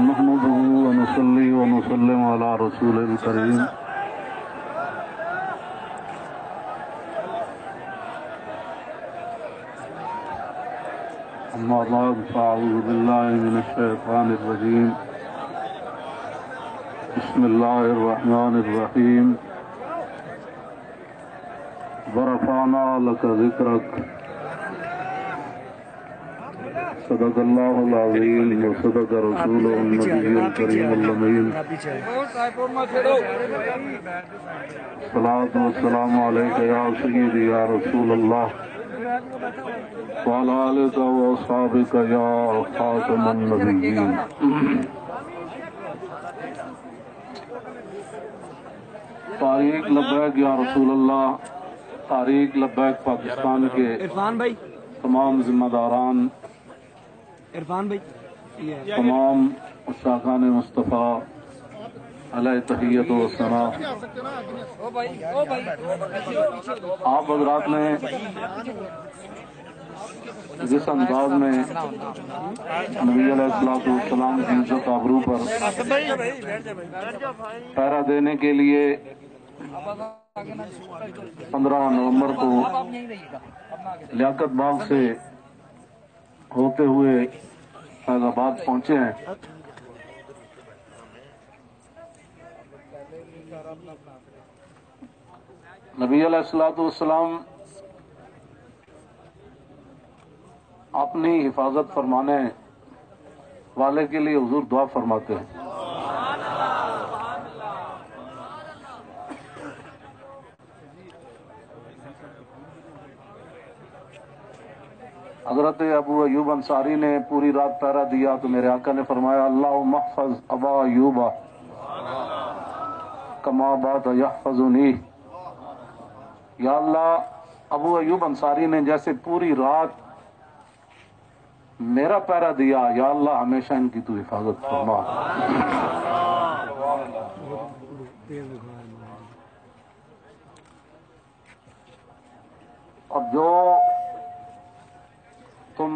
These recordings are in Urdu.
نحمده ونصلي ونسلم على رسول الكريم أما بعد فأعوذ بالله من الشيطان الرجيم بسم الله الرحمن الرحيم ورفعنا لك ذكرك صدق الله العظيم وصدق رسوله النبي الكريم الأمين الصلاة والسلام عليك يا سيدي يا رسول الله وعلى آلك وأصحابك يا خاتم النبيين تاریخ لبیک یا رسول اللہ، تاریخ لبیک پاکستان کے تمام ذمہ داران، تمام عشاقان مصطفیٰ علیہ تحیت و ثنا، آپ حضرات نے جس انداز میں نبی علیہ السلام کی عزت آبرو پر پہرا دینے کے لیے 15 نومبر کو لیاقت باغ سے ہوتے ہوئے فیض آباد پہنچے ہیں، نبی علیہ السلام اپنی حفاظت فرمانے والے کے لیے حضور دعا فرماتے ہیں۔ حضرت ابو ایوب انصاری نے پوری رات پہرا دیا تو میرے آقا نے فرمایا اللہم احفظ ابا ایوب کما بات یحفظنی، یا اللہ ابو ایوب انصاری نے جیسے پوری رات میرا پہرا دیا، یا اللہ ہمیشہ ان کی تو حفاظت فرما۔ اب جو تم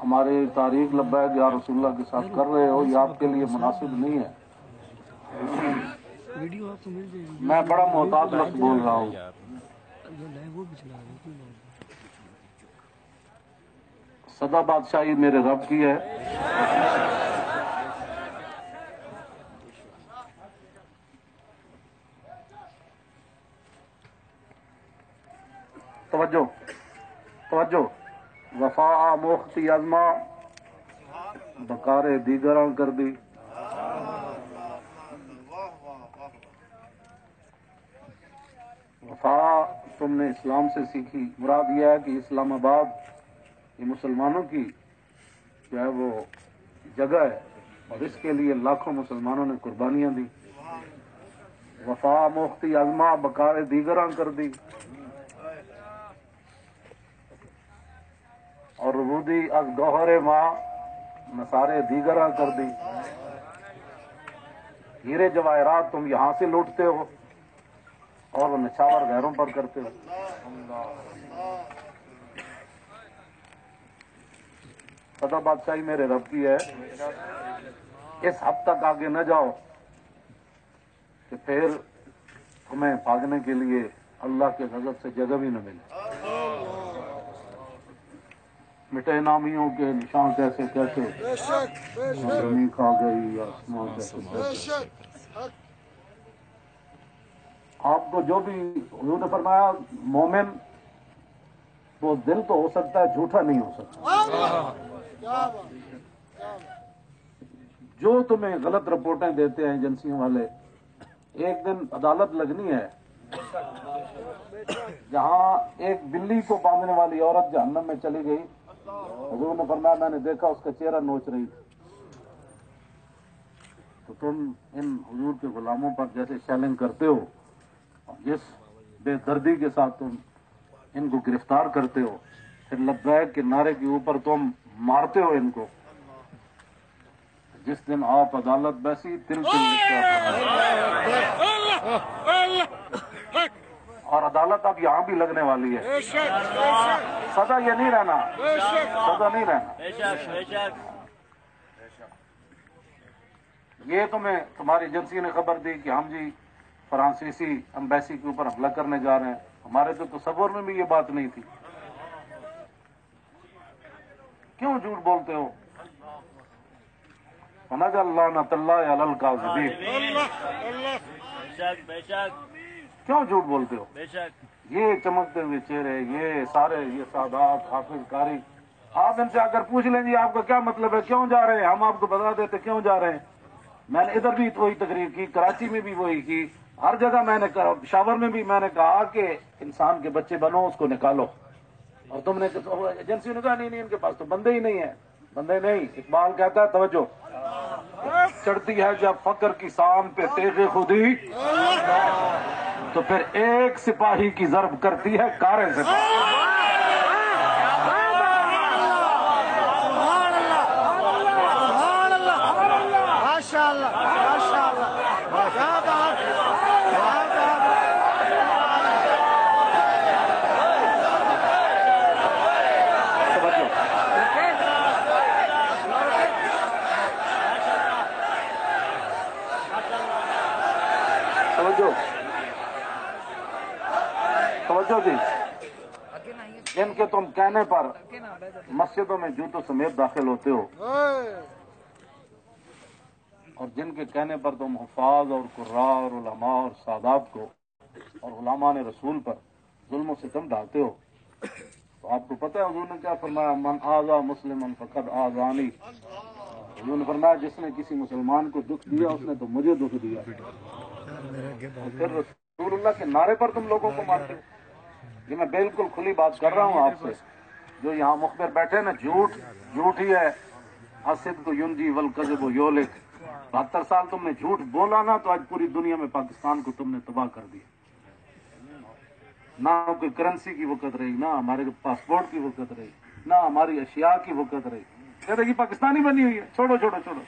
ہماری تاریخ لبیک یا رسول اللہ کے ساتھ کر رہے ہو، یہ آپ کے لیے مناسب نہیں ہے۔ میں بڑا محتاط لفظ بول رہا ہوں، سدا بادشاہی میرے رب کی ہے، توجہ توجہ، وفا مختی ازما بکارے دیگراں کر دی۔ وفا تم نے اسلام سے سیکھی، مراد یہ ہے کہ اسلام آباد یہ مسلمانوں کی جو ہے وہ جگہ ہے اور اس کے لیے لاکھوں مسلمانوں نے قربانیاں دی۔ وفا مختی ازما بکار دیگراں کر دی اور ربودی از گوہر ماں نثارے دیگراں کر دی۔ ہیرے جواہرات تم یہاں سے لوٹتے ہو اور وہ نچھاور غیروں پر کرتے ہو۔ سدا بادشاہی میرے رب کی ہے، اس حد تک آگے نہ جاؤ کہ پھر تمہیں بھاگنے کے لیے اللہ کے غضب سے جگہ بھی نہ ملے۔ مٹے نامیوں کے نشان کیسے کیسے، زمین کھا گئی آسمان کیسے کیسے۔ آپ کو جو بھی حضور نے فرمایا مومن وہ دل تو ہو سکتا ہے، جھوٹا نہیں ہو سکتا۔ جو تمہیں غلط رپورٹیں دیتے ہیں ایجنسیوں والے، ایک دن عدالت لگنی ہے جہاں ایک بلی کو باندھنے والی عورت جہنم میں چلی گئی۔ حضور نے فرمایا میں نے دیکھا اس کا چہرہ نوچ رہی تھی۔ تو تم ان حضور کے غلاموں پر جیسے شیلنگ کرتے ہو، جس بے دردی کے ساتھ تم ان کو گرفتار کرتے ہو، پھر لبیک کے نعرے کے اوپر تم مارتے ہو ان کو، جس دن آپ عدالت بیسی تل تل اور عدالت اب یہاں بھی لگنے والی ہے۔ سزا یہ نہیں رہنا، سزا نہیں رہنا۔ یہ تمہیں تمہاری ایجنسی نے خبر دی کہ ہم جی فرانسیسی امبیسی کے اوپر حملہ کرنے جا رہے ہیں، ہمارے تو تصور میں بھی یہ بات نہیں تھی۔ کیوں جھوٹ بولتے ہو؟ فنجعل لعنۃ اللہ علی الکاذبین۔ کیوں جھوٹ بولتے ہو؟ یہ چمکتے ہوئے چہرے، یہ سارے یہ سادات حافظ قاری، آپ ان سے آ کر پوچھ لیں جی آپ کا کیا مطلب ہے، کیوں جا رہے ہیں؟ ہم آپ کو بتا دیتے کیوں جا رہے ہیں۔ میں نے ادھر بھی وہی تقریر کی، کراچی میں بھی وہی کی، ہر جگہ میں نے پشاور میں بھی میں نے کہا کہ انسان کے بچے بنو، اس کو نکالو۔ اور تم نے ایجنسی نے کہا نہیں نہیں ان کے پاس تو بندے ہی نہیں ہیں۔ بندے نہیں، اقبال کہتا ہے توجہ، چڑھتی ہے جب فقر کی سام پہ تیغ خودی تو پھر ایک سپاہی کی ضرب کرتی ہے کارے سپاہی۔ توجہ جی، جن کے تم کہنے پر مسجدوں میں جوتوں سمیت داخل ہوتے ہو اور جن کے کہنے پر تم حفاظ اور قراء اور علماء اور سادات کو اور علماء نے رسول پر ظلم و ستم ڈالتے ہو، تو آپ کو پتہ ہے حضور نے کیا فرمایا؟ من آذا مسلما فقد آذانی۔ حضور نے فرمایا جس نے کسی مسلمان کو دکھ دیا اس نے تو مجھے دکھ دیا۔ پھر رسول اللہ کے نعرے پر تم لوگوں کو مارتے ہو۔ یہ میں بالکل کھلی بات کر رہا ہوں آپ سے، جو یہاں مخبر بیٹھے نا، جھوٹ ہی ہے۔ الصدق ینجی والکذب یہلک۔ 72 سال تم نے جھوٹ بولا نا، تو آج پوری دنیا میں پاکستان کو تم نے تباہ کر دیا۔ نہ کوئی کرنسی کی وقت رہی، نہ ہمارے پاسپورٹ کی وقت رہی، نہ ہماری اشیاء کی وقت رہی۔ کہتے یہ پاکستانی بنی ہوئی ہے، چھوڑو چھوڑو چھوڑو،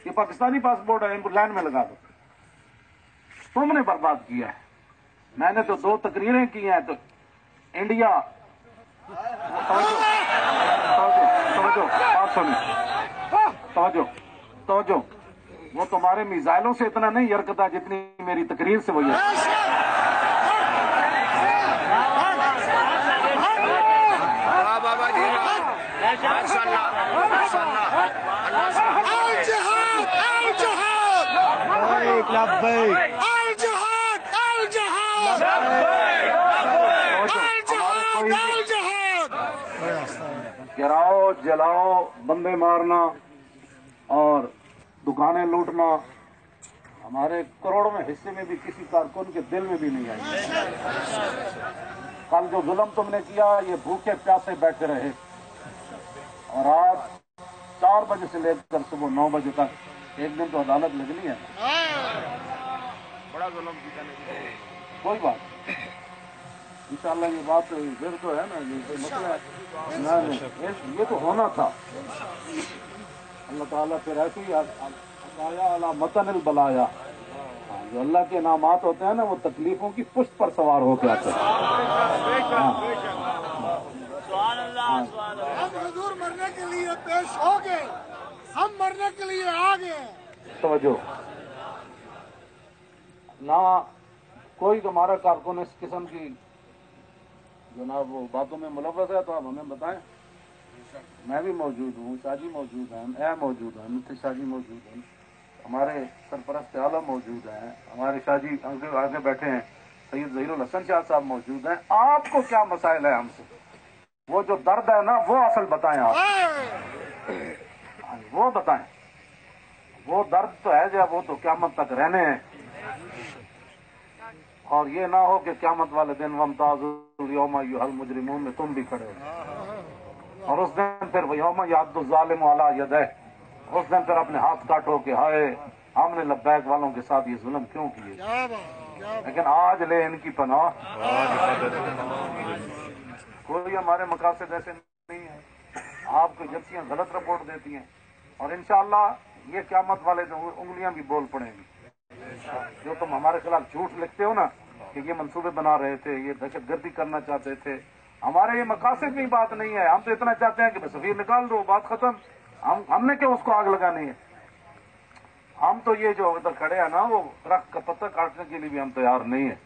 یہ پاکستانی پاسپورٹ ہے، ان کو لائن میں لگا دو۔ تم نے برباد کیا ہے۔ میں نے تو 2 تقریریں کی ہیں، تو انڈیا توجہ، وہ تمہارے میزائلوں سے اتنا نہیں یرکتا جتنی میری تقریر سے وہ گراؤ جلاؤ بندے مارنا اور دکانیں لوٹنا ہمارے کروڑوں میں حصے میں بھی کسی کارکن کے دل میں بھی نہیں آئی. کل جو ظلم تم نے کیا یہ بھوکے پیاسے بیٹھے رہے اور آج 4 بجے سے لے کر صبح 9 بجے تک ایک دن تو عدالت لگنی ہے. بڑا ظلم کیا. کوئی بات انشاءاللہ یہ بات پھر تو ہے نا یہ مسئلہ ہے. یہ تو ہونا تھا. اللہ تعالیٰ پھر ایسے ہی آیا متن البلایا. جو اللہ کے انعامات ہوتے ہیں نا وہ تکلیفوں کی پشت پر سوار ہو کے آتے ہیں. ہم حضور مرنے کے لیے پیش ہو گئے, ہم مرنے کے لیے آ گئے. توجہ نہ کوئی ہمارا کارکن اس قسم کی جناب وہ باتوں میں ملوث ہے تو آپ ہمیں بتائیں. میں بھی موجود ہوں, شاہ جی موجود ہیں, اے موجود ہیں, مفتی شاہ جی موجود ہیں, ہمارے سرپرست اعلیٰ موجود ہیں, ہمارے شاہ جی آگے بیٹھے ہیں, سید ظہیر الحسن شاہ صاحب موجود ہیں. آپ کو کیا مسائل ہے ہم سے؟ وہ جو درد ہے نا وہ اصل بتائیں آپ, وہ بتائیں. وہ درد تو ہے جب وہ تو قیامت تک رہنے ہیں. اور یہ نہ ہو کہ قیامت والے دن وامتازوا اليوم ایھا المجرمون میں تم بھی کھڑے ہو اور اس دن پھر یوم یعض الظالم علی یدیہ, اس دن پھر اپنے ہاتھ کاٹو کہ ہائے ہم نے لبیک والوں کے ساتھ یہ ظلم کیوں کیے. لیکن آج لے ان کی پناہ, کوئی ہمارے مقاصد ایسے نہیں ہے. آپ کو ایجنسیاں غلط رپورٹ دیتی ہیں اور انشاءاللہ یہ قیامت والے جو انگلیاں بھی بول پڑیں گی. جو تم ہمارے خلاف جھوٹ لکھتے ہو نا کہ یہ منصوبے بنا رہے تھے, یہ دہشت گردی کرنا چاہتے تھے, ہمارے یہ مقاصد میں بات نہیں ہے. ہم تو اتنا چاہتے ہیں کہ سفیر نکال دو, بات ختم. ہم نے کیوں اس کو آگ لگانی ہے؟ ہم تو یہ جو ادھر کھڑے ہیں نا وہ درخت کا پتہ کاٹنے کے لیے بھی ہم تیار نہیں ہیں.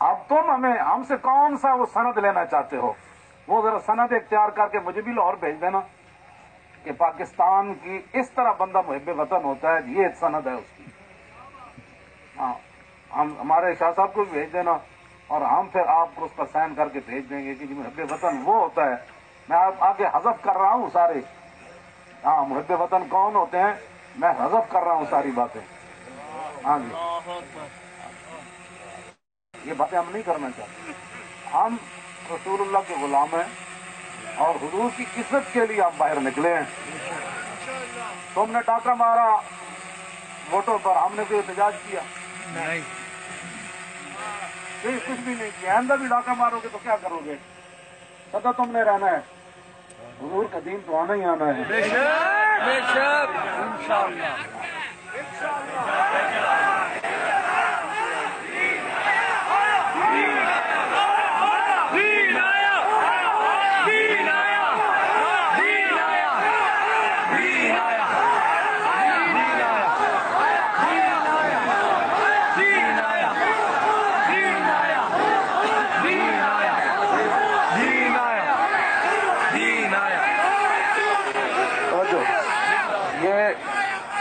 اب تم ہم سے کون سا وہ سند لینا چاہتے ہو؟ وہ ذرا سند اختیار کر کے مجھے بھی لاہور بھیج دینا کہ پاکستان کی اس طرح بندہ محب وطن ہوتا ہے, یہ سند ہے اس کی. ہاں ہم ہمارے شاہ صاحب کو بھی بھیج دینا اور ہم پھر آپ کو اس پر سائن کر کے بھیج دیں گے کہ محب وطن وہ ہوتا ہے. میں آپ آگے حذف کر رہا ہوں سارے, ہاں محب وطن کون ہوتے ہیں میں حذف کر رہا ہوں ساری باتیں. ہاں جی یہ باتیں ہم نہیں کرنا چاہتے. ہم رسول اللہ کے غلام ہیں اور حضور کی عزت کے لیے آپ باہر نکلے ہیں. تم نے ڈاکہ مارا ووٹوں پر, ہم نے کوئی احتجاج کیا نہیں, کچھ بھی نہیں کیا. آئندہ بھی ڈاکہ مارو گے تو کیا کرو گے؟ سدا تم نے رہنا ہے. حضور کا دین تو آنا ہی آنا ہے. بے شک انشاءاللہ.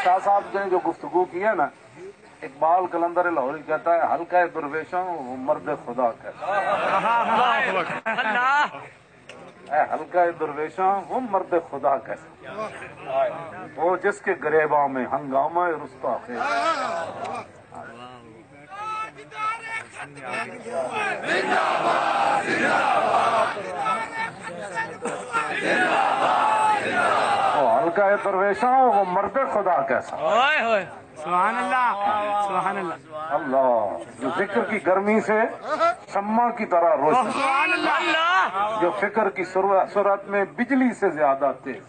شاہ صاحب نے جو گفتگو کی ہے نا, اقبال قلندر لاہوری کہتا ہے ہلکا درویشوں وہ مرد خدا کہتا ہے. ہلکا درویشوں وہ مرد خدا کہتا ہے, وہ جس کے گریباں میں ہنگامہ رستا ہے. ہلکا درویشوں وہ مرد خدا کیسا. سبحان اللہ, سبحان اللہ. اللہ جو ذکر کی گرمی سے شمع کی طرح روشن, جو فکر کی سرعت میں بجلی سے زیادہ تیز.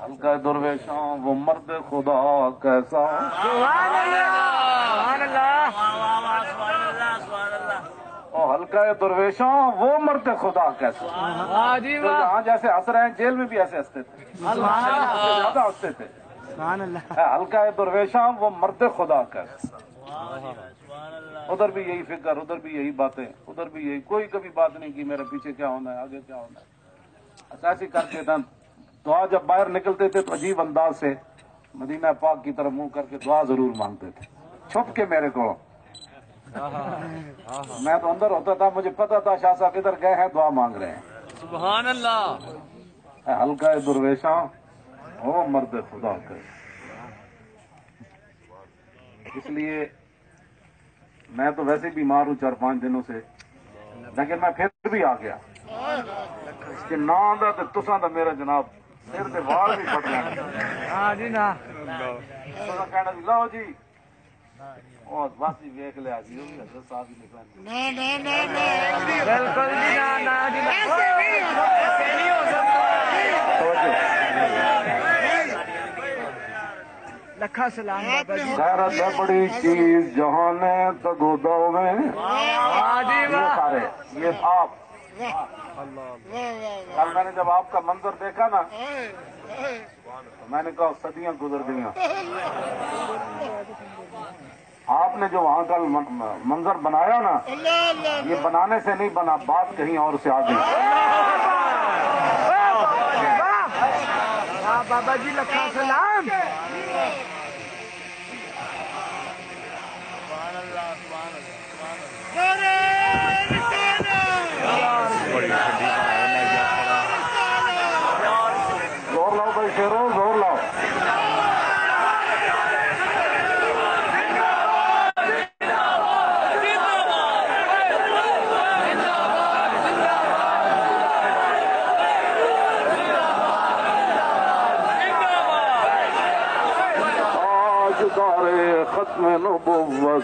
ہلکا درویشوں وہ مرد خدا کیسا. ہلکا درویشوں وہ مرد خدا کیسا. ہاں جیسے ہنس رہے ہیں جیل میں بھی ایسے ہنستے تھے, زیادہ ہنستے تھے. ہلکا درویشوں وہ مرد خدا کیسا. ادھر بھی یہی فکر, ادھر بھی یہی باتیں, ادھر بھی یہی, کوئی کبھی بات نہیں کی میرے پیچھے کیا ہونا ہے, آگے کیا ہونا ہے. ایسی کرتے تھے دعا. جب باہر نکلتے تھے تو عجیب انداز سے مدینہ پاک کی طرف منہ کر کے دعا ضرور مانگتے تھے, چھپ کے میرے کو. میں تو اندر ہوتا تھا, مجھے پتا تھا شاہ صاحب ادھر گئے ہیں دعا مانگ رہے ہیں. سبحان اللہ. ہلکا درویشاں ہو مرد خدا کے. اس لیے میں تو ویسے بیمار ہوں 4-5 دنوں سے، لیکن میں پھر بھی آ گیا کہ نہ آتا تو تساں دا میرا جناب سر دے وال بھی پھٹ جانے. ہاں جی نا تساں کہنا جی لو جی اور بس ہی ویک لیا جی وہ بھی حضرت صاحب ہی نکلیں. بالکل جی نا جی ایسے نہیں ہو سکتا. لکھا سلام بابا جی. غیرت ہے بڑی چیز جہان تگودو میں. ہاں جی یہ واہ. سارے یہ آپ کل میں نے جب آپ کا منظر دیکھا نا تو میں نے کہا صدیاں گزر گئیں. آپ نے جو وہاں کا منظر بنایا نا یہ بنانے سے نہیں بنا، بات کہیں اور سے آ گئی. واہ بابا جی لکھا سلام. زور لاؤ بھائی شیرو زور لاؤ. تاجدار ختم نبوت.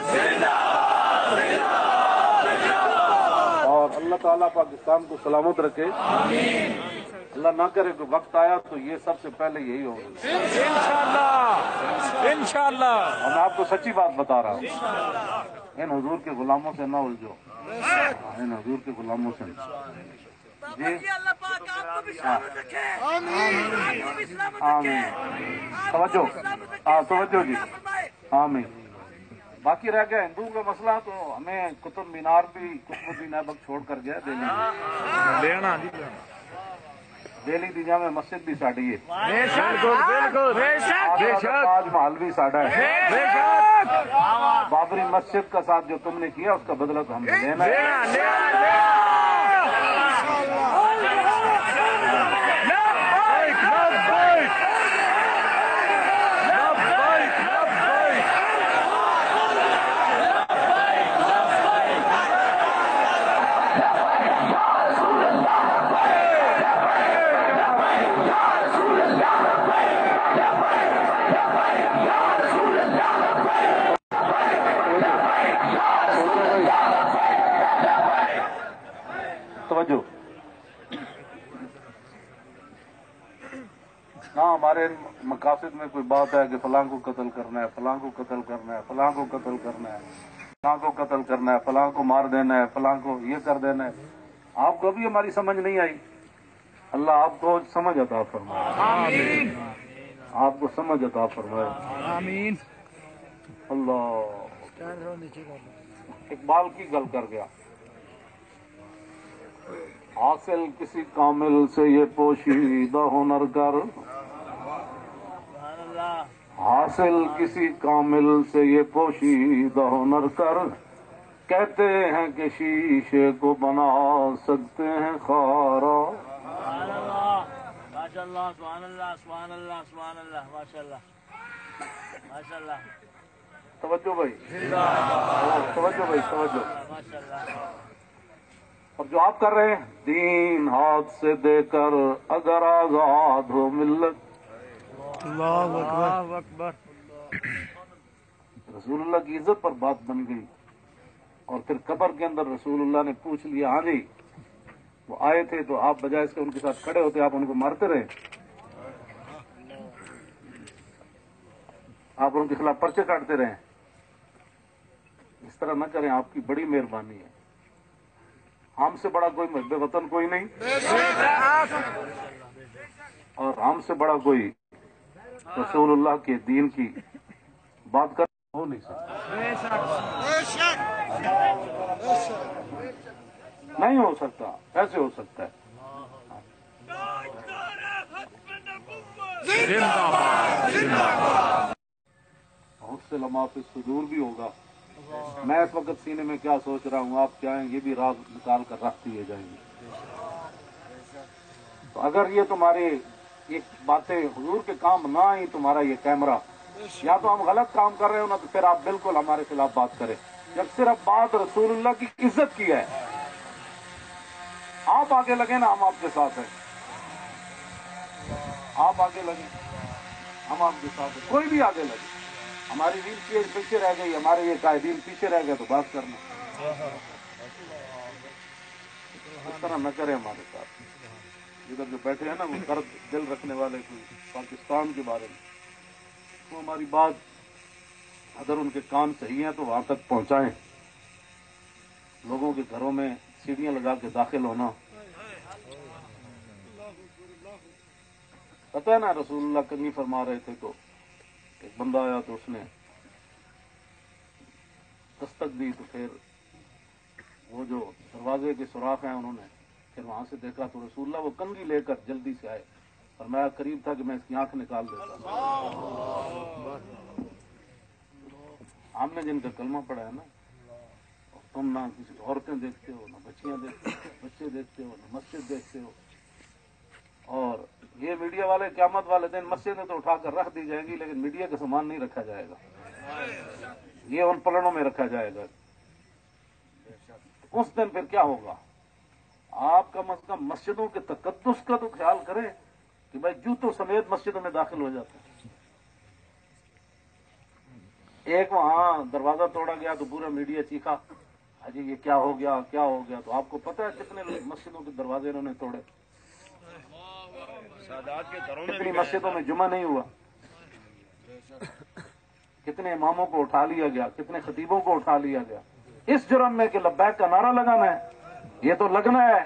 اور اللہ تعالیٰ پاکستان کو سلامت رکھے. اللہ نہ کرے کہ وقت آیا تو یہ سب سے پہلے یہی ہوگا انشاءاللہ. اور میں آپ کو سچی بات بتا رہا ہوں، ان حضور کے غلاموں سے نہ الجھو. ان حضور کے غلاموں سے جی اللہ پاک آپ کو بھی سلامت رکھے. آپ کو بھی سلامت آمین. رکھے. توجہ ہاں توجہ جی فرمائے. آمین. باقی رہ گیا ہندوؤں کا مسئلہ تو ہمیں قطب مینار بھی قطب الدین ایبک چھوڑ کر گیا دہلی. دہلی دی جامع مسجد بھی ساڑی ہے. تاج محل بھی ساڑا ہے. بابری مسجد کا ساتھ جو تم نے کیا اس کا بدلہ تو ہم نے لینا ہے. توجہ نہ ہمارے مقاصد میں کوئی بات ہے کہ فلاں کو قتل کرنا ہے، فلاں کو قتل کرنا ہے، فلاں کو قتل کرنا ہے، فلاں کو قتل کرنا ہے، فلاں کو مار دینا ہے، فلاں کو یہ کر دینا ہے. آپ کو بھی ہماری سمجھ نہیں آئی. اللہ آپ کو سمجھ عطا فرمائے. آمین آپ کو سمجھ عطا فرمائے. آمین. اللہ اقبال کی گل کر گیا. حاصل کسی کامل سے یہ پوشیدہ ہنر کر. حاصل کسی کامل سے یہ پوشیدہ ہنر کر. کہتے ہیں کہ شیشے کو بنا سکتے ہیں خارا. ماشاء اللہ سبحان اللہ سبحان اللہ سبحان اللہ ماشاء اللہ ماشاء اللہ. توجہ بھائی توجہ بھائی توجہ. ماشاء اللہ. اور جو آپ کر رہے ہیں دین ہاتھ سے دے کر اگر آزاد ہو ملت. اللہ اکبر. رسول اللہ کی عزت پر بات بن گئی. اور پھر قبر کے اندر رسول اللہ نے پوچھ لیا ہاں جی وہ آئے تھے تو آپ بجائے اس کے ان کے ساتھ کھڑے ہوتے آپ ان کو مارتے رہے، آپ ان کے خلاف پرچے کاٹتے رہے. اس طرح نہ کریں، آپ کی بڑی مہربانی ہے. ہم سے بڑا کوئی محب وطن کوئی نہیں اور ہم سے بڑا کوئی رسول اللہ کے دین کی بات کر ہو نہیں سکتا. نہیں ہو سکتا. کیسے ہو سکتا ہے؟ بہت سے لمحہ پہ صدور بھی ہوگا. میں اس وقت سینے میں کیا سوچ رہا ہوں آپ چاہیں یہ بھی راز نکال کر رکھ دیے جائیں گے. تو اگر یہ تمہاری یہ باتیں حضور کے کام نہ آئی تمہارا یہ کیمرہ، یا تو ہم غلط کام کر رہے ہو نا تو پھر آپ بالکل ہمارے خلاف بات کریں. جب صرف بات رسول اللہ کی عزت کی ہے، آپ آگے لگے نا، ہم آپ کے ساتھ ہیں. آپ آگے لگے، ہم آپ کے ساتھ ہیں. کوئی بھی آگے لگے. ہماری دین پیچھے رہ گئی، ہمارے یہ قائدین پیچھے رہ گئے تو بات کرنا. اس طرح نہ کریں ہمارے ساتھ. ادھر جو بیٹھے ہیں نا وہ درد دل رکھنے والے کوئی پاکستان کے بارے میں، وہ ہماری بات اگر ان کے کان صحیح ہیں تو وہاں تک پہنچائیں. لوگوں کے گھروں میں سیڑھیاں لگا کے داخل ہونا، پتہ ہے نا رسول اللہ کنی فرما رہے تھے تو ایک بندہ آیا تو اس نے دستک دی، تو پھر وہ جو دروازے کے سوراخ ہیں انہوں نے پھر وہاں سے دیکھا تو رسول اللہ وہ کنگھی لے کر جلدی سے آئے، اور میں قریب تھا کہ میں اس کی آنکھ نکال دیتا. ہم نے جن کا کلمہ پڑھا ہے نا، تم نہ کسی عورتیں دیکھتے ہو، نہ بچیاں دیکھتے ہو، بچے دیکھتے ہو، نہ مسجد دیکھتے ہو. اور یہ میڈیا والے قیامت والے دن مسجدیں تو اٹھا کر رکھ دی جائیں گی، لیکن میڈیا کا سامان نہیں رکھا جائے گا، یہ ان پلڑوں میں رکھا جائے گا. اس دن پھر کیا ہوگا؟ آپ کم از کم مسجدوں کے تقدس کا تو خیال کریں کہ بھائی جوتوں سمیت مسجدوں میں داخل ہو جاتے ہیں. ایک وہاں دروازہ توڑا گیا تو پورا میڈیا چیخا، اجی یہ کیا ہو گیا، کیا ہو گیا. تو آپ کو پتہ ہے کتنے مسجدوں کے دروازے انہوں نے توڑے، کتنی مسجدوں میں جمعہ نہیں ہوا، کتنے اماموں کو اٹھا لیا گیا، کتنے خطیبوں کو اٹھا لیا گیا، اس جرم میں کہ لبیک کا نعرہ لگانا ہے. یہ تو لگنا ہے.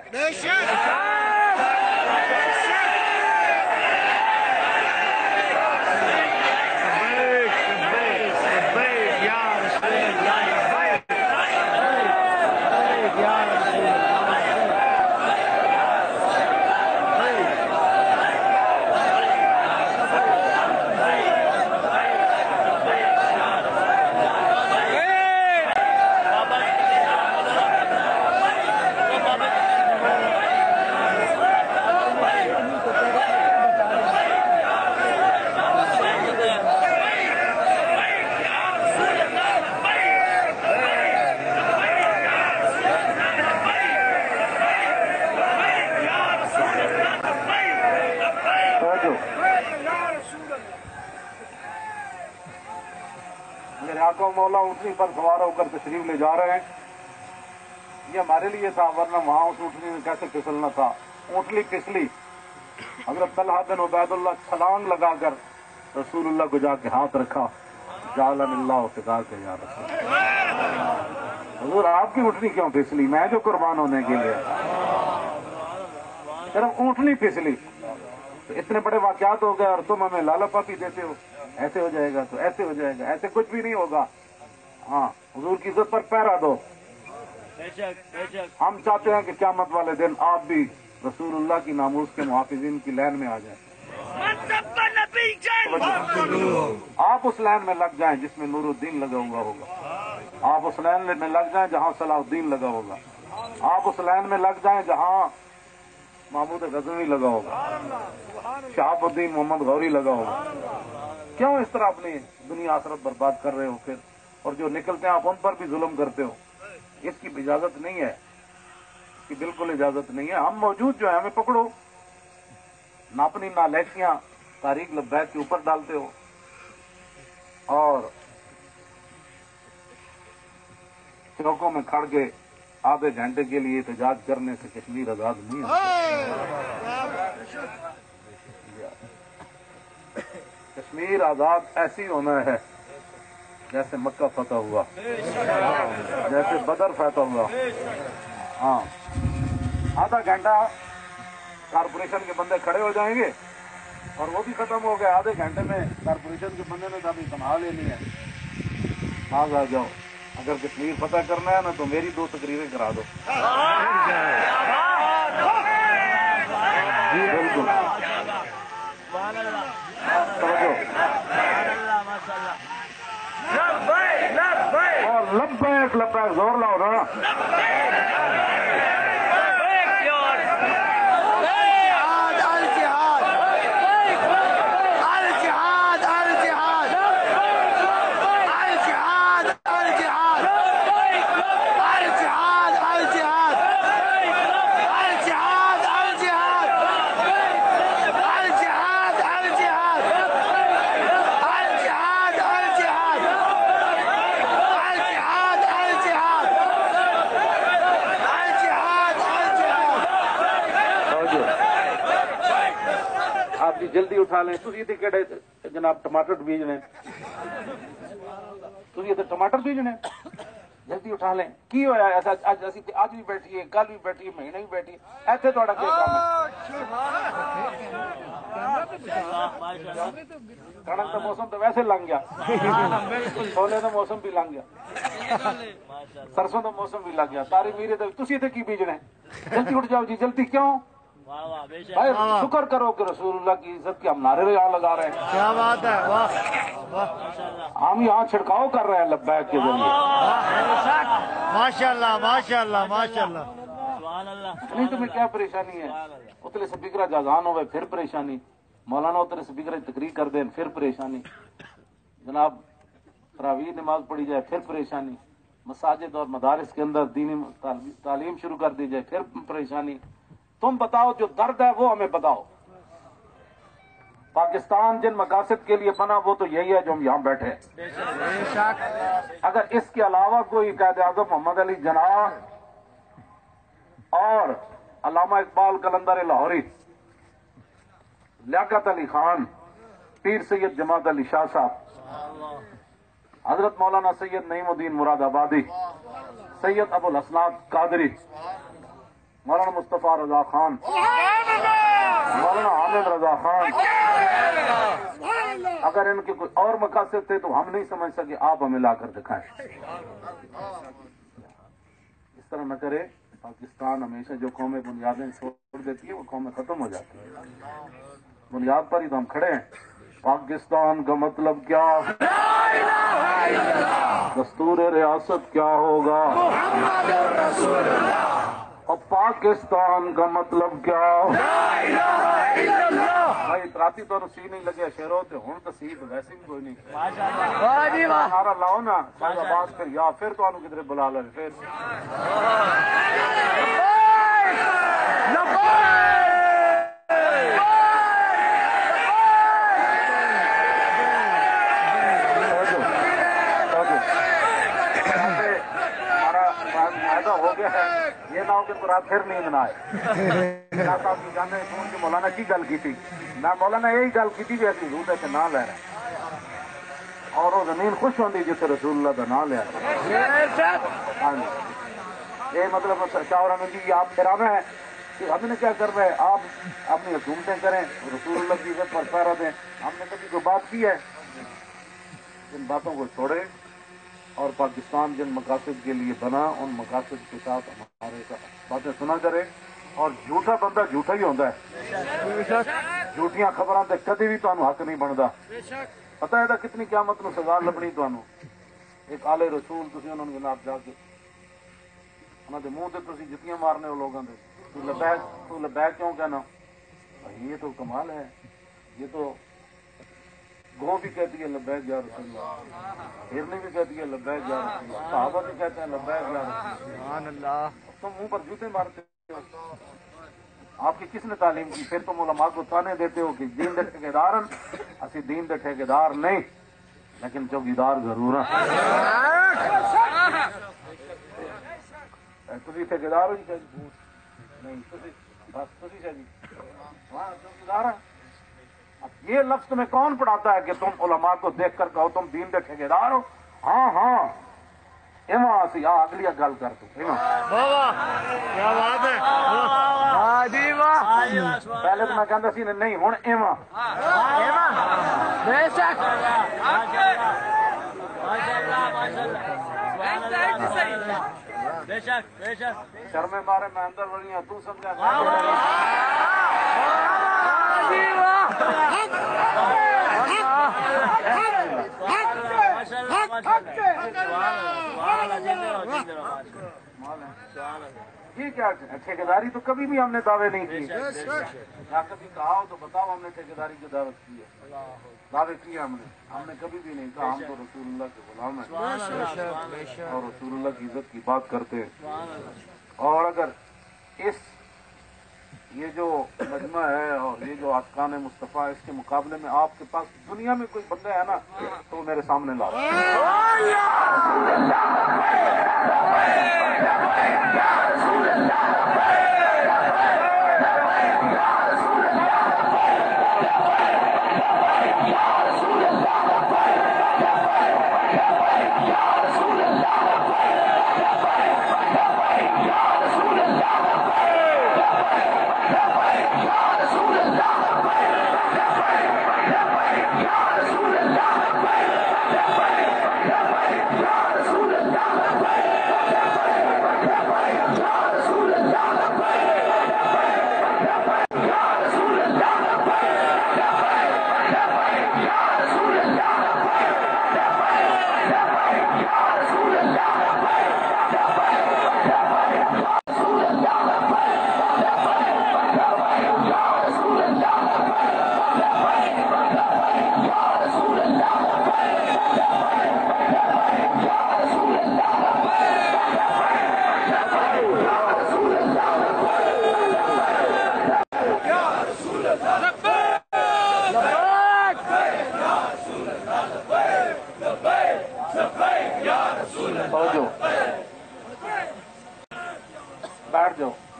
مولا اونٹنی پر سوار ہو کر تشریف لے جا رہے ہیں. یہ ہمارے لیے تھا، ورنہ وہاں اس اونٹنی میں کیسے پھسلنا تھا. اونٹنی پھسلی، حضرت طلحہ بن عبید اللہ چھلانگ لگا کر رسول اللہ کو جا کے ہاتھ رکھا، جعلنی اللہ فداک یا رسول اللہ. حضور آپ کی اونٹنی کیوں پھسلی؟ میں جو قربان ہونے کے لیے. صرف اونٹنی پھسلی تو اتنے بڑے واقعات ہو گئے، اور تم ہمیں لالا پاپی دیتے ہو، ایسے ہو جائے گا تو ایسے ہو جائے گا. ایسے کچھ بھی نہیں ہوگا. ہاں، حضور کی عزت پر پہرا دو. ہم چاہتے ہیں کہ قیامت والے دن آپ بھی رسول اللہ کی ناموس کے محافظین کی لائن میں آ جائیں. آپ اس لائن میں لگ جائیں جس میں نور الدین لگا ہوا ہوگا. آپ اس لائن میں لگ جائیں جہاں صلاح الدین لگا ہوگا. آپ اس لائن میں لگ جائیں جہاں محمود غزنوی لگا ہوگا، شہاب الدین محمد غوری لگا ہوگا. کیوں اس طرح اپنی دنیا آخرت برباد کر رہے ہو پھر؟ اور جو نکلتے ہیں آپ ان پر بھی ظلم کرتے ہو. اس کی اجازت نہیں ہے، اس کی بالکل اجازت نہیں ہے. ہم موجود جو ہیں ہمیں پکڑو. نہ اپنی نالیکیاں تاریخ لبیک کے اوپر ڈالتے ہو، اور چوکوں میں کھڑ کے آدھے گھنٹے کے لیے احتجاج کرنے سے کشمیر آزاد نہیں ہے. کشمیر آزاد ایسی ہونا ہے جیسے مکہ فتح ہوا، جیسے بدر فتح ہوا. ہاں، آدھا گھنٹہ کارپوریشن کے بندے کھڑے ہو جائیں گے اور وہ بھی ختم ہو گئے. آدھے گھنٹے میں کارپوریشن کے بندے نے تو ابھی تنہا لینی ہے. آج آ جاؤ، اگر کشمیر فتح کرنا ہے نا تو میری 2 تقریریں کرا دو. بالکل اور لبیک لبیک زور لاؤ نا. جلدی اٹھا لیں تسی تے کہڑے جناب ٹماٹر بیجنے تسی تے ٹماٹر بیجنے جلدی اٹھا لیں کی ہویا ایسا اج بھی بیٹھی ہے کل بھی بیٹھی ہے مہینے بھی بیٹھی ہے ایتھے تہاڈا کیا کام ہے کڑک کا موسم تو ویسے لنگ گیا چھولے کا موسم بھی لنگ گیا سرسوں کا موسم بھی لگ گیا ساری میرے تسی تے کی بیجنے جلدی اٹھ جاؤ جی جلدی کیوں بھائی شکر کرو کہ رسول اللہ کی عزت کے ہم نعرے یہاں لگا رہے ہیں کیا بات ہے واہ ہم یہاں چھڑکاؤ کر رہے ہیں لبیک کے ذریعے ماشاء اللہ ماشاء اللہ ماشاء اللہ نہیں تمہیں کیا پریشانی ہے اتلے سپیکرہ جازان ہوئے پھر پریشانی مولانا اتلے سپیکرہ تقریر کر دیں پھر پریشانی جناب تراویح نماز پڑھی جائے پھر پریشانی مساجد اور مدارس کے اندر دینی تعلیم شروع کر دی جائے پھر پریشانی تم بتاؤ جو درد ہے وہ ہمیں بتاؤ پاکستان جن مقاصد کے لیے بنا وہ تو یہی ہے جو ہم یہاں بیٹھے ہیں اگر اس کے علاوہ کوئی قائد اعظم محمد علی جناح اور علامہ اقبال قلندر لاہوری لیاقت علی خان پیر سید جماعت علی شاہ صاحب حضرت مولانا سید نعیم الدین مراد آبادی سید ابو الحسنات قادری مولانا مصطفیٰ رضا خان مولانا حامد رضا خان اگر ان کے کوئی اور مقاصد تھے تو ہم نہیں سمجھ سکے آپ ہمیں لا کر دکھائیں اس طرح نہ کرے پاکستان ہمیشہ جو قومیں بنیادیں چھوڑ دیتی ہے وہ قومیں ختم ہو جاتی ہیں بنیاد پر ہی تو ہم کھڑے ہیں پاکستان کا مطلب کیا دستور ریاست کیا ہوگا اور پاکستان کا مطلب کیا بھائی اتراتی تو سی نہیں لگے شہر ہوتے ہوں تو سی تو ویسے بھی کوئی نہیں نعرہ لاؤ نا آباد پھر یا پھر تو کدھر بلا لے پھر ہو گیا ہے یہ نہ ہو کہ رات پھر نیند نہ آئے صاحب کی جانے فون کے مولانا کی گل کی تھی میں مولانا یہی گل کی تھی کہ ایسی ضرورت ہے کہ نہ لے رہا اور وہ زمین خوش ہوتی جسے رسول اللہ کا نام لیا ہاں جی یہ مطلب شاورا میں جی آپ ڈرانا ہے کہ ہم نے کیا کر رہے ہیں آپ اپنی حکومتیں کریں رسول اللہ کی عزت پر پہرا دیں ہم نے کبھی کوئی بات کی ہے ان باتوں کو چھوڑیں اور پاکستان جن مقاصد کے لیے بنا ان مقاصد کے ساتھ ہمارے باتیں سنا کرے اور جھوٹا بندہ جھوٹا ہی ہوتا ہے جھوٹیاں خبراں تے کدی بھی تانوں حق نہیں بنتا پتہ ہے کتنی قیامت نو سزا لبنی تانوں ایک آلے رسول تسی انہوں نے جناب جا کے انہاں دے منہ تے تسی جتیاں مارنے ہو لوگاں دے تو لبیک کیوں کہنا یہ تو کمال ہے یہ تو گو بھی کہتی ہے لبیک یا رسول اللہ ہرنی بھی کہتی ہے لبیک یا رسول اللہ صحابہ بھی کہتے ہیں لبیک یا رسول اللہ تم منہ پر جوتے مارتے ہو آپ کی کس نے تعلیم کی پھر تم علماء کو تانے دیتے ہو کہ دین دے ٹھیکیدار اسی دین دے ٹھیکیدار نہیں لیکن چوکیدار ضرور ہیں تسی ٹھیکیدار ہو جی نہیں بس تسی جی ہاں چوکیدار ہیں اب یہ لفظ تمہیں کون پڑھاتا ہے کہ تم علماء کو دیکھ کر کہو تم دین دے ٹھیکیدار ہو ہاں ہاں ایواں سی اگلی گل کر تو کیا بات ہے پہلے تو میں کہتا سی نہیں ہوں ایواں بے شک شرمے مارے میں اندر بڑی ہوں تو سمجھا یہ کیا ٹھیکیداری تو کبھی بھی ہم نے دعوے نہیں کیے یا کبھی کہا ہو تو بتاؤ ہم نے ٹھیکیداری کی دعوت کی ہے دعوے کیے ہم نے کبھی بھی نہیں کہا ہم تو رسول اللہ کے غلام ہیں اور رسول اللہ کی عزت کی بات کرتے ہیں اور اگر یہ جو مجمع ہے اور یہ جو اشکان مصطفیٰ اس کے مقابلے میں آپ کے پاس دنیا میں کوئی بندہ ہے نا تو وہ میرے سامنے لا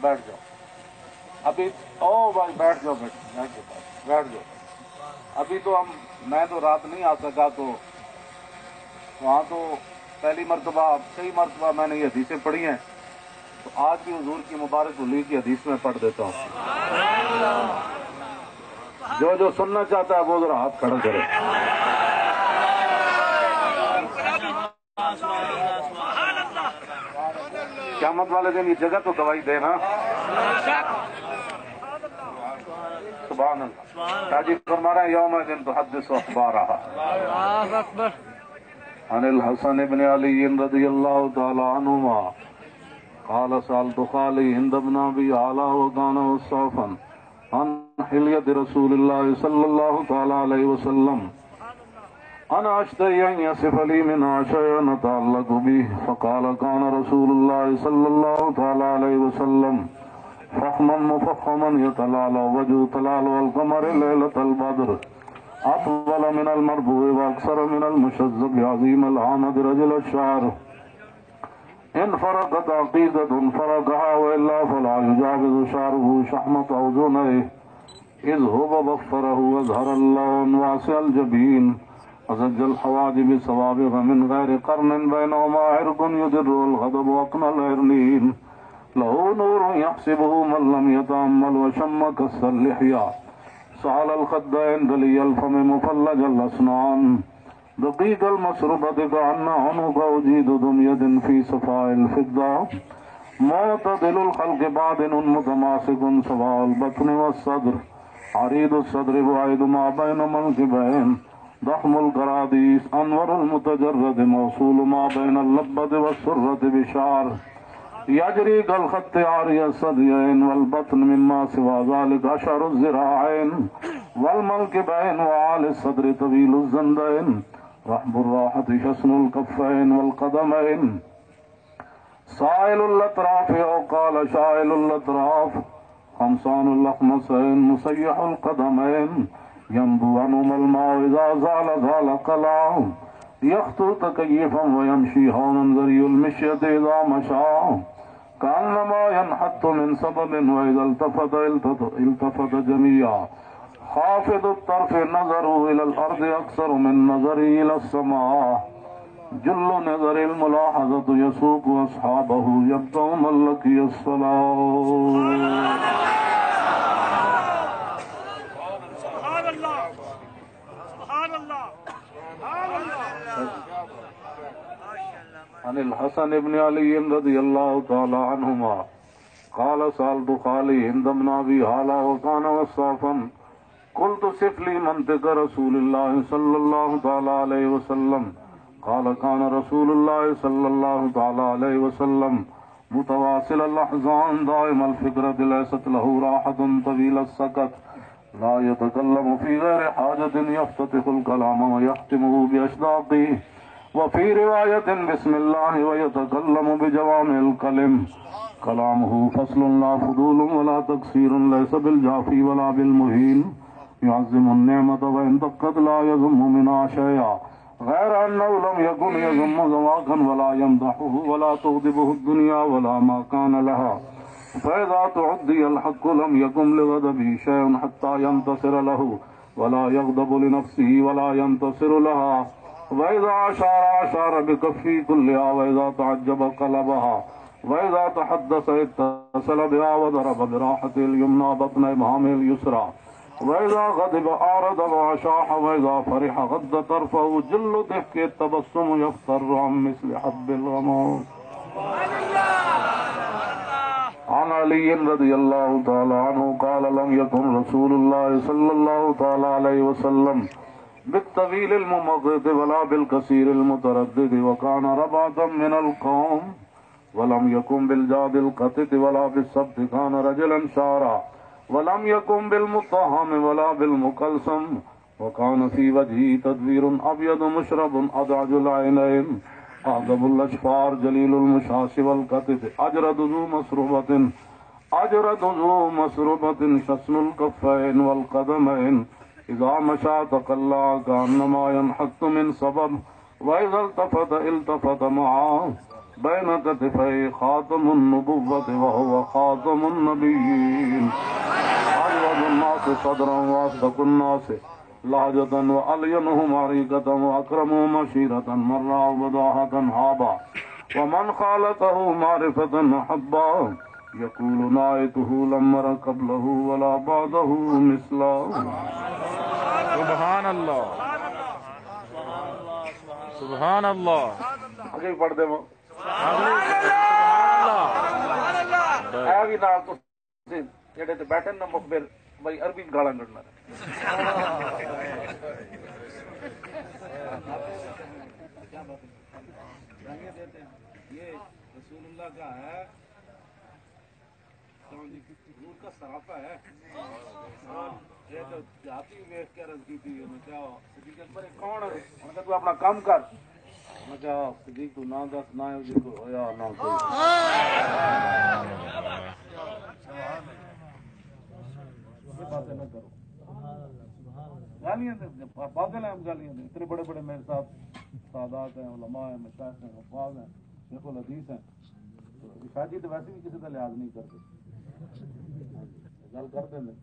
بیٹھ جاؤ ابھی، او بھائی بیٹھ جاؤ، بیٹھ جاؤ ابھی تو میں تو رات نہیں آ سکا، تو وہاں تو پہلی مرتبہ صحیح مرتبہ میں نے یہ حدیثیں پڑھی ہیں، تو آج بھی حضور کی مبارک ولی کی حدیث میں پڑھ دیتا ہوں. جو سننا چاہتا ہے وہ ذرا ہاتھ کھڑا کرے. قیامت والے دن یہ جگہ تو گواہی دے نا. سبحان اللہ. تاجی فرما رہا ہے یوم دن تحدث اخبارها. اللہ اکبر. عن الحسن بن علی رضی اللہ تعالی عنہما قال سألت خالي هند بن ابي علا وكان وصافا عن حلية رسول الله صلى الله تعالى عليه وسلم انا اشتهي ان يصف لي منها شيئا نتعلق به فقال كان رسول الله صلى الله تعالى عليه وسلم فخما مفخما يتلالى وجه تلال والقمر ليلة البدر اطول من المربوع واكثر من المشذب عظيم العامد رجل الشعر ان فرقت عقيدة فرقها والا فلا يجاوز شعره شحمة اذنيه اذ هو بفره واظهر اللون واسع الجبين وزج الحواجب سوابغ من غير قرن بينهما عرق يدر الغضب واقنى العرنين له نور يحسبه من لم يتأمل وشم كس اللحية سعل الخدين دلي الفم مفلج الأسنان دقيق المسربة كأن عنق أجيد دمية في صفاء الفضة معتدل الخلق بعدن متماسك سواء البطن والصدر عريض الصدر بعيد ما بين منكبين ضخم القراديس أنور المتجرد موصول ما بين اللبة والسرة بشعر يجري كالخط عاري الثديين والبطن مما سوى ذلك أشعر الذراعين والمنكبين وعالي الصدر طويل الزندين رحب الراحة شسن الكفين والقدمين سائل الأطراف أو قال شائل الأطراف خمسان الأخمسين مسيح القدمين ينبو عنهم الماء إذا زال زال قلعه يخطو تكيفا ويمشي هونا ذري المشية إذا مشى كأنما ينحط من سبب وإذا التفت جميعا خافض الطرف نظره إلى الأرض أكثر من نظره إلى السماء جل نظر الملاحظة يسوق أصحابه يبدأ من لقي الصلاة. سبحان اللہ، سبحان اللہ، سبحان اللہ. عن الحسن بن علي رضي الله تعالى عنهما قال سألت خالي هند بن أبي هالة وكان وصافا قلت صف لي منطق رسول الله صلى الله تعالى عليه وسلم قال كان رسول الله صلى الله تعالى عليه وسلم متواصل الأحزان دائم الفكرة ليست له راحة طويل السكت لا يتكلم في غير حاجة يفتتح الكلام ويختمه بأشداقه وفي رواية بسم الله ويتكلم بجوامع الكلم كلامه فصل لا فضول ولا تقصير ليس بالجافي ولا بالمهين يعظم النعمة وإن دقت لا يذم منها شيئا غير أنه لم يكن يذم زواقا ولا يمدحه ولا تغضبه الدنيا ولا ما كان لها فإذا تعدي الحق لم يكن لغضبه شيء حتى ينتصر له ولا يغضب لنفسه ولا ينتصر لها وإذا أشار بكفه كلها وإذا تعجب قلبها وإذا تحدث اتصل بها وضرب براحته اليمنى بطن إبهامه اليسرى وإذا غضب أعرض وأشاح وإذا فرح غض طرفه جل ضحك التبسم يفتر عن مثل حب الغمام. عن علي رضي الله تعالى عنه قال لم يكن رسول الله صلى الله تعالى عليه وسلم بالطويل الممغض ولا بالكثير المتردد وكان ربعة من القوم ولم يكن بالجاد القتت ولا بالسبت كان رجلا شارا ولم يكن بالمطهم ولا بالمقلسم وكان في وجهه تدبير أبيض مشرب أضعج العينين أعظم الأشفار جليل المشاش والقتت أجرد ذو مسربة شسن الكفين والقدمين إذا مشى تقلع كأنما ينحط من سبب وإذا التفت معه بين كتفي خاتم النبوة وهو خاتم النبيين أجود الناس صدرا وأصدق الناس لهجة وألينهم عريقة وأكرمهم مشيرة مرة وبضاحة هابا ومن خالته معرفة أحبا يقول نائته لم أر قبله ولا بعده مثله. سبحان اللہ سبحان اللہ. آگے پڑھ دے وہ جڑے تے بیٹھے نا مخبر بھائی عربی گالاں کڈنا یہ رسول اللہ کا ہے روح کا سراپا ہے. یہ تو جاتی ویخ کے رض کی تھی کیا صدیق اکبر کون ہے تو اپنا کام کر میں کیا صدیق تو نہ دس نہ جی کو ہویا نہ کوئی باتیں نہ کرو. گالیاں پاگل ہیں ہم گالیاں دیں. اتنے بڑے بڑے میرے ساتھ سادات ہیں علماء ہیں مشائخ ہیں حفاظ ہیں شیخ الحدیث ہیں. فاجی تو ویسے بھی کسی کا لحاظ نہیں کرتے گل کرتے ہیں